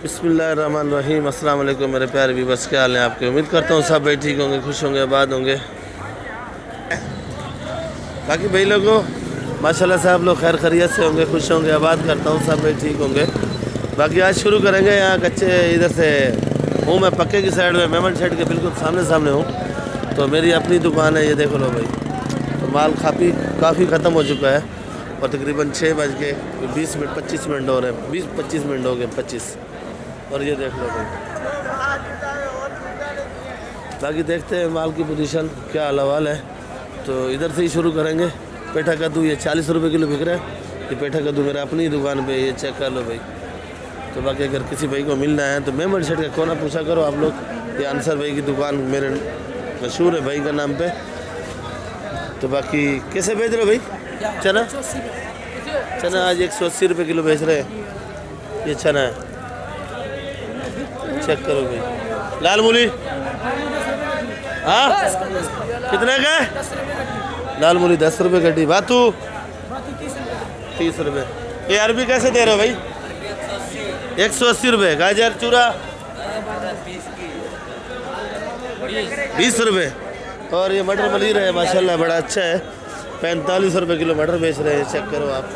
बिस्मिल्लाहिर्रहमानिर्रहीम। अस्सलाम वालेकुम मेरे प्यारे व्यूअर्स, क्या हाल है आपके। उम्मीद करता हूँ सब भाई ठीक होंगे, खुश होंगे, आबाद होंगे। बाकी भाई लोगों माशाल्लाह से आप लोग खैर खैरियत से होंगे, खुश होंगे, आबाद करता हूँ सब भाई ठीक होंगे। बाकी आज शुरू करेंगे। यहाँ कच्चे इधर से हूँ मैं, पक्के की साइड में मेमन शेड के बिल्कुल सामने हूँ। तो मेरी अपनी दुकान है, ये देखो लो भाई। तो माल काफ़ी ख़त्म हो चुका है और तकरीबन 6:20 25 मिनट हो रहे हैं, 20-25 मिनट हो गए, 25। और ये देख लो भाई। बाकी देखते हैं माल की पोजीशन क्या हाल है। तो इधर से ही शुरू करेंगे। पेठा कद्दू ये 40 रुपये किलो बिक रहा है। ये पेठा कद्दू मेरा अपनी दुकान पे, ये चेक कर लो भाई। तो बाकी अगर किसी भाई को मिलना है तो मेमन शेड का कोना पूछा करो आप लोग। ये आंसर भाई की दुकान मेरे मशहूर है भाई का नाम पे। तो बाकी कैसे बेच रहे हो भाई चना आज 180 रुपये किलो बेच रहे हैं। ये चना है, चेक करो भाई। लाल मूली हाँ कितने का है? लाल मूली 10 रुपये गड्डी। बातू 30 रुपये। ये अरबी कैसे दे रहे हो भाई? 180 रुपये। गाजर चूरा 20 रुपये। और ये मटर मलिर है माशाल्लाह बड़ा अच्छा है, 45 रुपये किलो मटर बेच रहे हैं, चेक करो आप।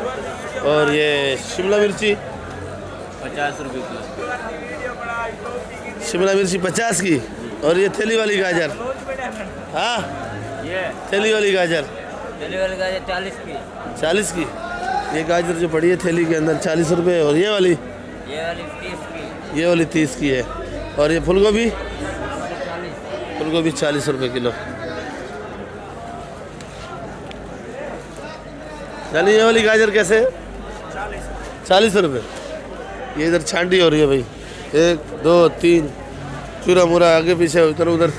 और ये शिमला मिर्ची 50 रुपये किलो। शिमला मिर्ची 50 की। और ये थैली वाली गाजर हाँ ये थैली वाली गाजर 40 की। 40 की। ये गाजर जो पड़ी है थैली के अंदर 40 रुपये। और ये वाली 30 की। ये वाली 30 की है। और ये फूलगोभी 40 रुपये किलो। यानी ये वाली गाजर कैसे है? 40 रुपये। ये इधर छांटी हो रही है भाई, 1 2 3 चूरा मुरा आगे पीछे उधर उधर।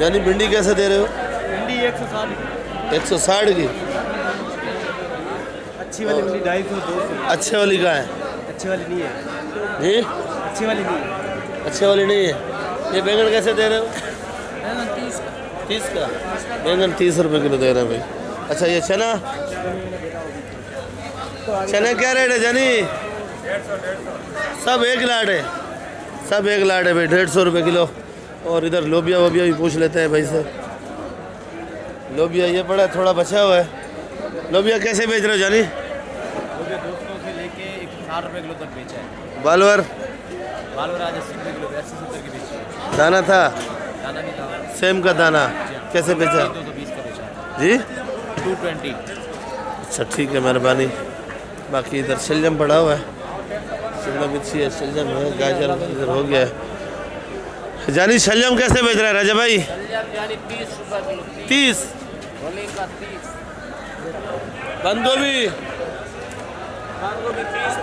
यानी भिंडी कैसे दे रहे हो? भिंडी 160 की। अच्छी वाली भिंडी 250 200। अच्छे वाली का है? अच्छी वाली नहीं है जी अच्छी वाली नहीं है। अच्छे वाली नहीं है। ये बैंगन कैसे दे रहे हो? 30 का। बैंगन 30 रुपये किलो दे रहे हैं भाई। अच्छा ये चना क्या रेट है जानी? सब एक लाट है, सब एक लाट है भाई, 150 रुपये किलो। और इधर लोबिया वोबिया भी पूछ लेते हैं भाई से। लोबिया ये पड़ा थोड़ा बचा हुआ है। लोबिया कैसे बेच रहे हो जानी? 200 से लेके 160 रुपये किलो तक बेचा है। बालवर आज 80 रुपये किलो 80-70 की बेची है। दाना था? दाना नहीं था। सेम का दाना कैसे बेचा 220 का बेचा जी? 220। अच्छा ठीक है, मेहरबानी। बाकी इधर शलजम पड़ा हुआ है, शिमला मिर्ची है, शलजम है, गाजर इधर हो गया है। जानी शलजम कैसे बेच रहा है राजा भाई? 30 रुपये किलो। 30। का 30। बंद गोभी 30।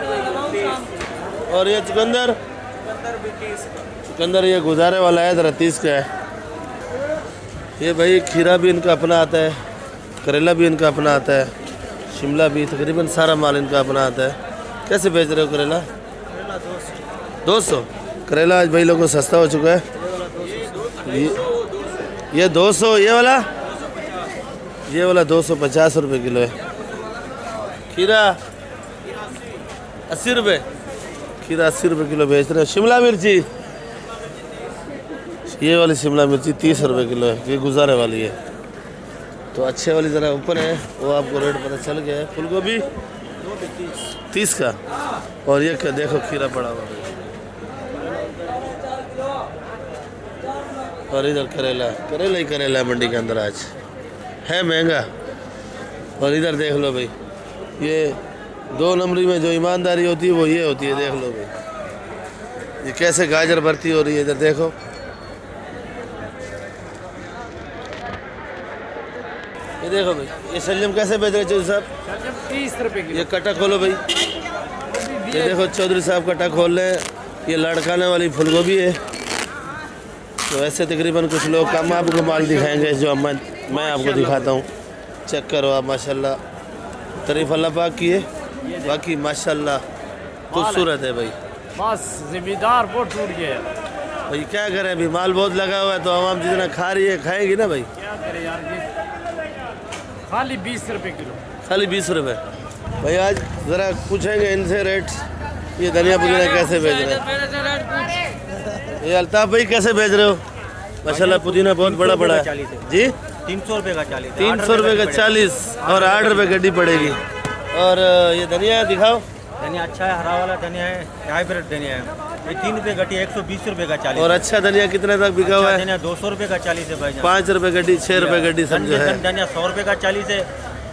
और ये चुकंदर भी 30। चुकंदर ये गुजारे वाला है, ज़रा 30 का है। ये भाई खीरा भी इनका अपना आता है, करेला भी इनका अपना आता है, शिमला भी, तकरीबन सारा माल इनका अपना आता है। कैसे बेच रहे हो करेला? 200। करेला आज भाई लोगों को सस्ता हो चुका है। ये 200। ये वाला 250 रुपये किलो है। खीरा 80 रुपये। खीरा 80 रुपये किलो बेच रहे हैं। शिमला मिर्ची ये वाली शिमला मिर्ची 30 रुपये किलो है, ये गुजारे वाली है। तो अच्छे वाली ज़रा ऊपर है, वो आपको रेट पता चल गया है। फूलगोभी 30 का। और ये देखो खीरा पड़ा हुआ है। और इधर करेला ही करेला है मंडी के अंदर, आज है महंगा। और इधर देख लो भाई, ये 2 नंबरी में जो ईमानदारी होती है वो ये होती है। देख लो भाई ये कैसे गाजर भरती हो रही है, इधर देखो। ये देखो भाई, ये शलजम कैसे बेच रहे चौधरी साहब? 30 रुपये किलो। ये कटा खोलो भाई, ये देखो चौधरी साहब कटा खोल रहे हैं। ये लड़काने वाली फूलगोभी है। तो ऐसे तकरीबन कुछ लोग कम आपको माल दिखाएंगे जो मैं आपको दिखाता हूँ। चेक करो आप, माशाल्लाह तारीफ अल्लाह पाक की है। बाकी माशाल्लाह खूबसूरत है भाई। बस जिम्मेदार बहुत टूट गया भाई, क्या करें अभी माल बहुत लगा हुआ है तो आवाम जितना खा रही है खाएगी ना भाई। क्या करें यार, ये खाली 20 रुपये किलो। खाली 20 रुपये। भाई आज ज़रा पूछेंगे इनसे रेट ये धनिया पुदीना कैसे बेच रहे हैं? ये अल्ताफ भाई कैसे बेच रहे हो? माशाल्लाह पुदीना बहुत बड़ा बड़ा है जी। 300 रुपये का 40। 300 रुपये का 40 और 8 रुपये गड्डी पड़ेगी। और ये धनिया दिखाओ। धनिया अच्छा है, हरा वाला धनिया है, हाइब्रिड धनिया है। ये 3 रुपये गड्डी 120 रुपये का 40। और अच्छा धनिया कितने तक बिका हुआ है? धनिया 200 रुपये का 40 है भाई। 5 रुपये गड्डी, 6 रुपये गड्डी समझो है। धनिया 100 रुपये का 40 है,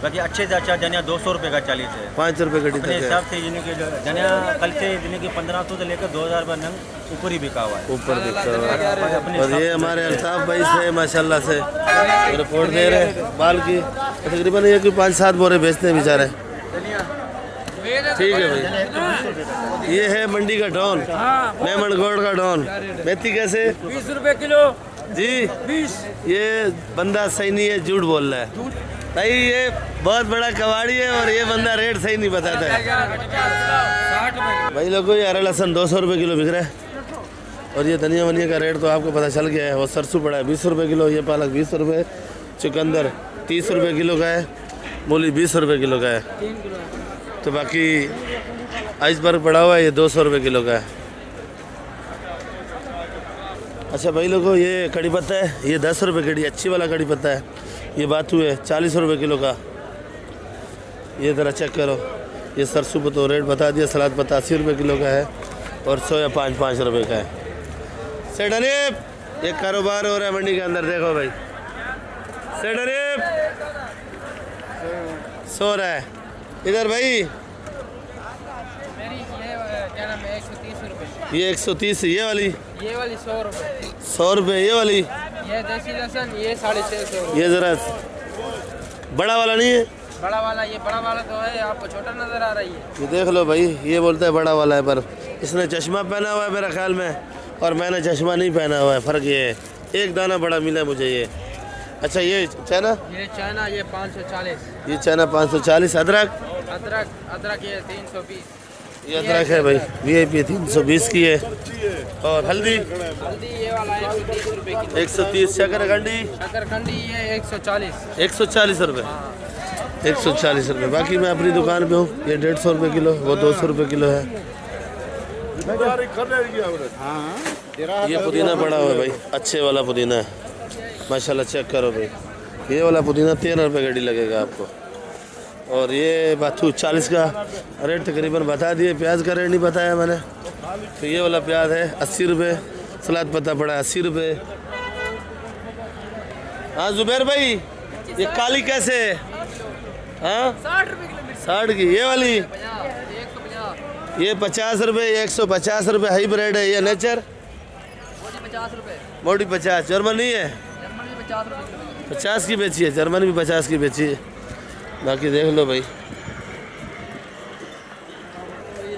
बाकी अच्छे से अच्छा धनिया 200 रुपये का 40 है। 5 रुपये गड्डी तक अपने है। हिसाब से यानी कि धनिया कल से यानी कि 1500 से लेकर 2000 रुपये नंग ऊपर ही बिका हुआ है। ऊपर बिका हुआ है। और ये हमारे अल्ताफ भाई से माशाल्लाह से रिपोर्ट दे रहे हैं बाल की। तकरीबन ये कोई 5-7 बोरे बेचते हैं बेचारे। ठीक है भाई। ये है मंडी का डॉन, मेमनगढ़ का डॉन। मेथी कैसे? 20 रुपए किलो जी 20। ये बंदा सही नहीं है, झूठ बोल रहा है भाई। ये बहुत बड़ा कबाड़ी है और ये बंदा रेट सही नहीं बताता है 60 रुपए। भाई। लोगों ये हरा लहसन 200 रुपये किलो बिक रहा है। और ये धनिया वनिया का रेट तो आपको पता चल गया है। वो सरसों पड़ा है 20 रुपये किलो, ये पालक 20 रुपये, चुकंदर 30 रुपये किलो का है, मूली 20 रुपये किलो का है। तो बाकी आइसबर्ग पड़ा हुआ है, ये 200 रुपये किलो का है। अच्छा भाई लोगों ये कड़ी पत्ता है, ये 10 रुपये कड़ी, अच्छी वाला कड़ी पत्ता है। ये बातू है 40 रुपये किलो का। ये ज़रा चेक करो। ये सरसों को तो रेट बता दिया। सलाद पत्ता 80 रुपये किलो का है और सोया 5-5 रुपये का है। सेठ अनीप एक कारोबार हो रहा है मंडी के अंदर, देखो भाई। सेठ अनीप सो रहा है इधर भाई। मेरी ये क्या नाम है 130 रुपए। ये 130, ये वाली 100 रुपए। 100 रुपये, ये वाली ये देसी लहसुन ये 650। ये ज़रा बड़ा वाला नहीं है। बड़ा वाला ये बड़ा वाला तो है, आपको छोटा नजर आ रही है। ये देख लो भाई, ये बोलता है बड़ा वाला है, पर इसने चश्मा पहना हुआ है मेरा ख्याल में और मैंने चश्मा नहीं पहना हुआ है। फ़र्क ये है, एक दाना बड़ा मिला है मुझे ये। अच्छा ये चाइना, ये चाइना ये 540। ये चाइना 540। अदरक अदरक ये 320। ये अदरक है भाई, VIP 320 की है। और हल्दी हल्दी ये वाला 130 रुपए किलो। 130। शकरकंडी शकरकंडी ये 140। 140 रुपये, 140 रुपये। बाकी मैं अपनी दुकान पे हूँ। ये 150 रुपये किलो, वो 200 रुपये किलो है। ये पुदीना पड़ा हुआ है भाई, अच्छे वाला पुदीना है माशाल्लाह। चेक करो भाई, ये वाला पुदीना 13 रुपये गड्डी लगेगा आपको। और ये बाथू 40 का रेट तकरीबन बता दिए। प्याज का रेट नहीं बताया मैंने। तो ये वाला प्याज है 80 रुपये। सलाद पत्ता पड़ा है 80 रुपये। हाँ जुबैर भाई ये काली कैसे है? हाँ 60 रुपए किलो। 60 की। ये वाली 150। ये 50 रुपये, 150 रुपये हाइब्रिड है। ये नेचर 50 रुपए। मोटी 50। जर्मन नहीं है, जर्मन भी 50 रुपए किलो। 50 की बेची है, जर्मन भी 50 की बेची है। बाकी देख लो भाई। ये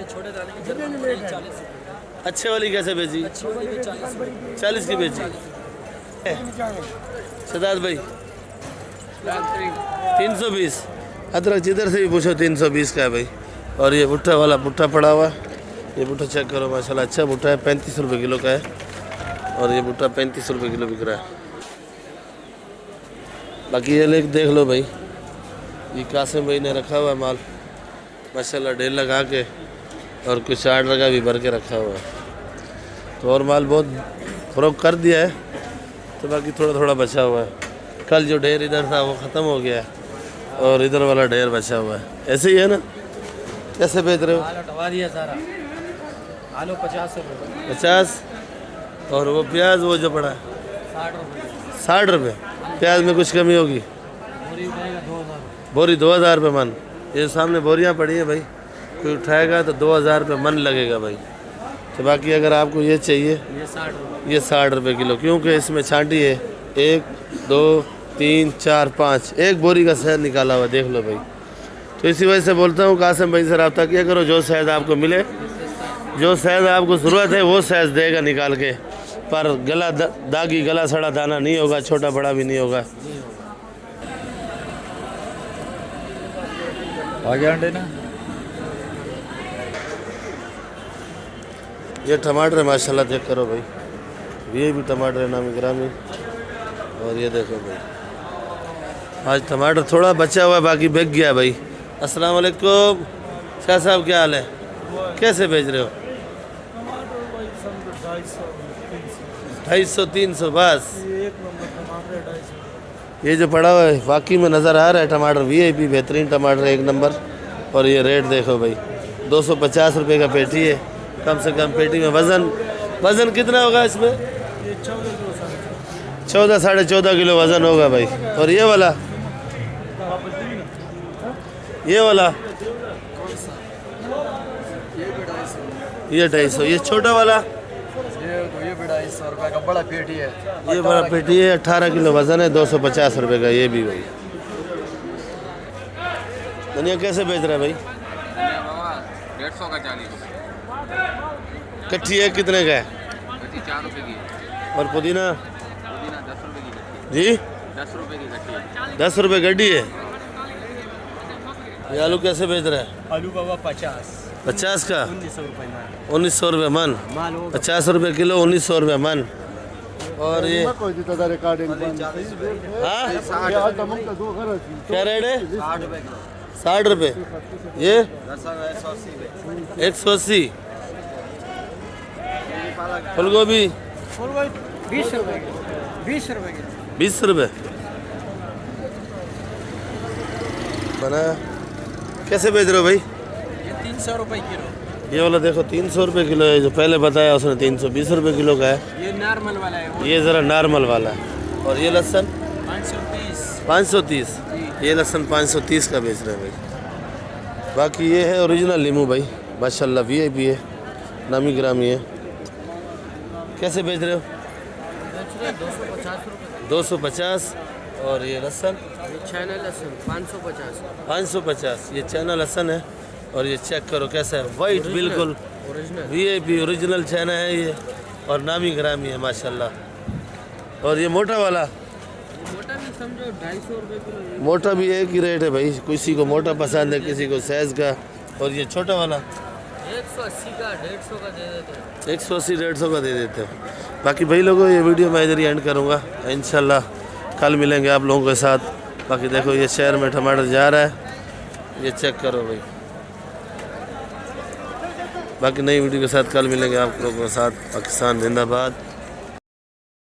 छोटे दाने की जर्मन 40 रुपए। अच्छे वाली कैसे बेची? 40 की बेची। सदाद भाई 320। अदरक जिधर से भी पूछो 320 का है भाई। और ये भुट्टा वाला भुट्टा पड़ा हुआ है। ये भुट्टा चेक करो माशाल्लाह, अच्छा भुट्टा है, 35 रुपये किलो का है। और ये भुट्टा 35 रुपये किलो बिक रहा है। बाकी ये लेक देख लो भाई, ये कासिम भाई ने रखा हुआ है माल माशाल्लाह, ढेर लगा के। और कुछ आर्डर का भी भर के रखा हुआ है। तो और माल बहुत फ़रोख्त कर दिया है, तो बाकी थोड़ा थोड़ा बचा हुआ है। कल जो ढेर इधर था वो ख़त्म हो गया है और इधर वाला ढेर बचा हुआ है। ऐसे ही है ना? कैसे बेच रहे हो? आलू हटवा दिया सारा। आलू 50 रुपए। 50। और वो प्याज वो जो पड़ा है 60 रुपए। 60 रुपये। प्याज में कुछ कमी होगी? बोरी उठाएगा 2000। बोरी 2000 रुपये मन। ये सामने बोरियां पड़ी हैं भाई, कोई उठाएगा तो 2000 रुपये मन लगेगा भाई। तो बाकी अगर आपको ये चाहिए, ये 60 रुपए। ये 60 रुपये किलो, क्योंकि इसमें छांटी है 1 2 3 4 5, एक बोरी का शहद निकाला हुआ, देख लो भाई। तो इसी वजह से बोलता हूँ कासिम भाई से रब्ता किया करो, जो शहद आपको मिले, जो शहद आपको ज़रूरत है वो शहद देगा निकाल के। पर गला दागी गला सड़ा दाना नहीं होगा, छोटा बड़ा भी नहीं होगा। आगे अंडे ना। ये टमाटर है माशाल्लाह, चेक करो भाई। ये भी टमाटर है नामी ग्रामी। और ये देखो भाई, आज टमाटर थोड़ा बचा हुआ है, बाकी बिक गया भाई। अस्सलाम वालेकुम शाह साहब, क्या हाल है? कैसे बेच रहे हो? 250-300 बस। ये जो पड़ा हुआ है वाकई में नज़र आ रहा है टमाटर, वीआईपी बेहतरीन टमाटर है, एक नंबर। और ये रेट देखो भाई, 250 रुपये का पेटी है। कम से कम पेटी में वज़न कितना होगा इसमें? 14-14.5 किलो वज़न होगा भाई। और ये वाला ये 250, ये छोटा वाला ये भी 250 रुपये का बड़ा पेटी है। ये बड़ा पेटी है, 18 किलो वज़न है, 250 रुपये का ये भी भाई। धनिया कैसे बेच रहा है भाई? 150 का 40 कट्ठी है कितने का है? 4 रुपये की। और पुदीना? पुदीना 10 रुपये की गड्डी। जी 10 रुपये की गड्डी है। 10 रुपये गड्डी है। ये आलू कैसे बेच रहा है? आलू बाबा 50 का 1900 रुपये मन। 1900 रुपये मन, माल होगा 50 रुपये किलो, 1900 रुपये मन। और ये हाँ क्या रेट है? 60 रुपये। ये 180। फूल गोभी 20 रुपये की 20 रुपये बना। कैसे बेच रहे हो भाई? ये 300 रुपये किलो। ये वाला देखो 300 रुपये किलो है, जो पहले बताया उसने 320 रुपये किलो का है। ये नॉर्मल वाला है, ये ज़रा नॉर्मल वाला है। और ये लहसुन 530। ये लहसुन 530 का बेच रहे हैं भाई। बाकी ये है ओरिजिनल लीमू भाई, माशाल्लाह वीआईपी है, नामी ग्रामी है। कैसे बेच रहे हो? 250 रुपये। 250। और ये लहसुन ये चाइना लहसुन 550। 550। ये चाइना लहसुन है। और ये चेक करो कैसा है, वाइट बिल्कुल ओरिजिनल वीआईपी ओरिजिनल चाइना है ये, और नामी ग्रामी है माशाल्लाह। और ये मोटा वाला, मोटा भी समझो 250 रुपये किलो। मोटा भी एक ही रेट है भाई, किसी को मोटा पसंद है, किसी को साइज़ का। और ये छोटा वाला 180 का 150 का दे देते हैं। 180-150 का दे देते हो। बाकी भाई लोगों ये वीडियो मैं इधर ही एंड करूँगा, इंशाल्लाह कल मिलेंगे आप लोगों के साथ। बाकी देखो ये शहर में टमाटर जा रहा है, ये चेक करो भाई। बाकी नई वीडियो के साथ कल मिलेंगे आप लोगों के साथ। पाकिस्तान जिंदाबाद।